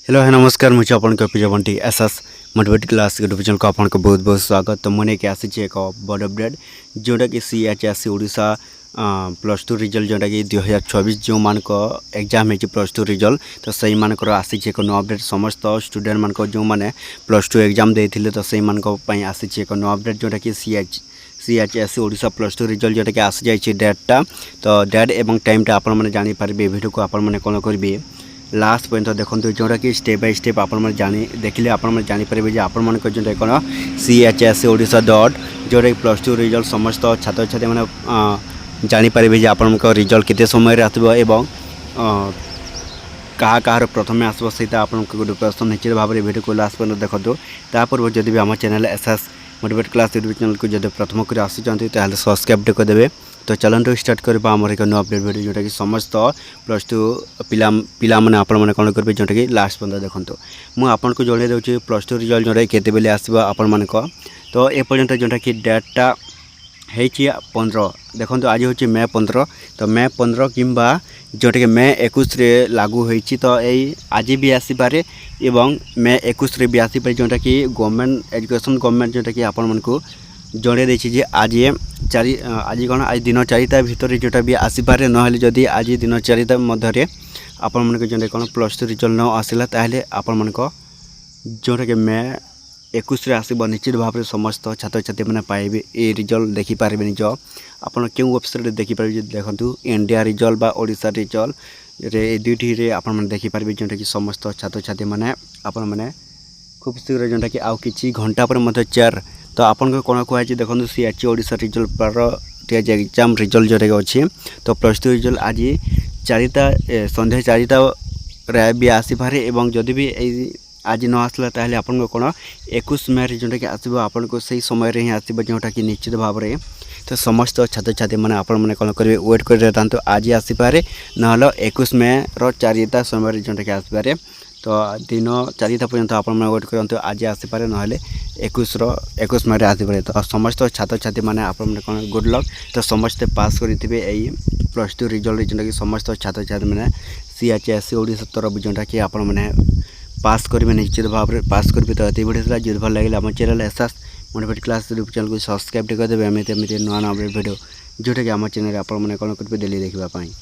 Hello है नमस्कार मुझे अपन प्रिय Bunty SS motivate class YouTube channel को आपन को बहुत बहुत स्वागत। तो मैंने क्या आसी एक बड़ अपडेट जोटा कि सीएचएससी ओडिशा प्लस टू रिजल्ट जोटा कि 2024 जो मान को एग्जाम है प्लस टू रिजल्ट तो सही मानकर आसी एक नो अपडेट समस्त स्टूडेंट मान को जो मैंने प्लस टू एग्जाम देते तो सही मान आसी एक नो अपडेट जोटा कि सीएचएससी ओडिशा प्लस टू रिजल्ट जोटा कि आसी जाइए डेटा तो डेट एवं टाइमटा आपण मैंने जानीपारे भिडियो को आपण मैंने कौन करेंगे लास्ट पर्यंत देखो जोटा कि स्टेप बाय स्टेप आपण जानी देखिले आपण जानीपारे आपण मन जो कौन सीएचएससी ओडिशा डॉट जोटा कि प्लस टू रिजल्ट समस्त छात्र छात्री मैंने जानीपारे आपण रिजल्ट केते समय आसो एवं कहाँ प्रथम आसो सहित आपको प्रश्न निश्चित भाव में भिडियो को लास्ट पर्यंत देखो तापर जब भी आम channel SS motivate class YouTube channel को जब प्रथम कर आसुँच तो सब्सक्राइब करदे। तो चलते स्टार्ट करवा आमर एक नुआ अपडेट वीडियो जोटा कि समस्त प्लस टू पिला मैंने आपण मैंने कौन करेंगे जोटा कि लास्ट पर्यंत देखो मुझे को जन दूसरी प्लस टू रिजल्ट जोटा केते बेले आसो आपण मान तो एपर्यंत जोटा कि डेटा है 15 देखो आज हूँ मे 15 तो मे 15 किंबा जोटा कि मे 21 लागू होती तो यही आज भी आसीपे एवं मे 21 भी आसीपे जोटा कि गवर्नमेंट एजुकेशन गवर्नमेंट जोटा कि आपण को जड़े देछि आज आज कौन आज दिन 4टा भितर जोटा भी आसीपे ना जदि आज दिन 4टा मध्य आपण मन जो कौन प्लस टू रिजल्ट न आसला ताहले आपण मन जोटा कि मे 21 आसब निश्चित भाव में समस्त छात्र छात्री मैंने पाइबे ये रिजल्ट देखिपारे निज आपड़ क्यों वेबसाइट देखिपारे देखूँ इंडिया रिजल्ट बा ओडिशा रिजल्ट रे दुईटी आपने देखिपारे जोटा कि समस्त छात्र छात्री मैंने आपण मैंने खूब शीघ्र जोटा कि आउ कि घंटा पर चेयर तो आपन को कौन कहुई देखो सीएचएससी ओडिशा रिजल्ट पर एग्जाम रिजल्ट जोटा कि अच्छे तो प्लस टू रिजल्ट आज 4टा संध्या 4टा भी आसीपे और जदि भी आज न आसला ताहले आपन को कौन 21 मे जोटा कि आसो आपन को सही समय रे ही आसो जोटा कि निश्चित भाव में तो समस्त छात्र छात्री मैंने आपण मैंने कौन करेंगे वेट कर तो आज आसीपे ना 21 मे 4टा समय जोटा कि आसपे तो दिन 4टा पर्यंत आपने वेट करूँ आज आसीपे ना 21 मे आसपे तो समस्त छात्र छात्री मैंने आपने कौन गुड लक तो समस्ते पास करेंगे यही प्लस टू रिजल्ट जोटा कि समस्त छात्र छात्री मैंने सीएचएससी ओडिशा तरफ जोटा कि आपण मैंने पास करेंगे निश्चित भाव में पास करेंगे तो ये वीडियो जो भल लगे आम channel SS motivate class YouTube channel को सब्सक्राइब करदे नुआ नुआ वीडियो जोटा कि आम चैनल आप कौन करेंगे डेली देखापी।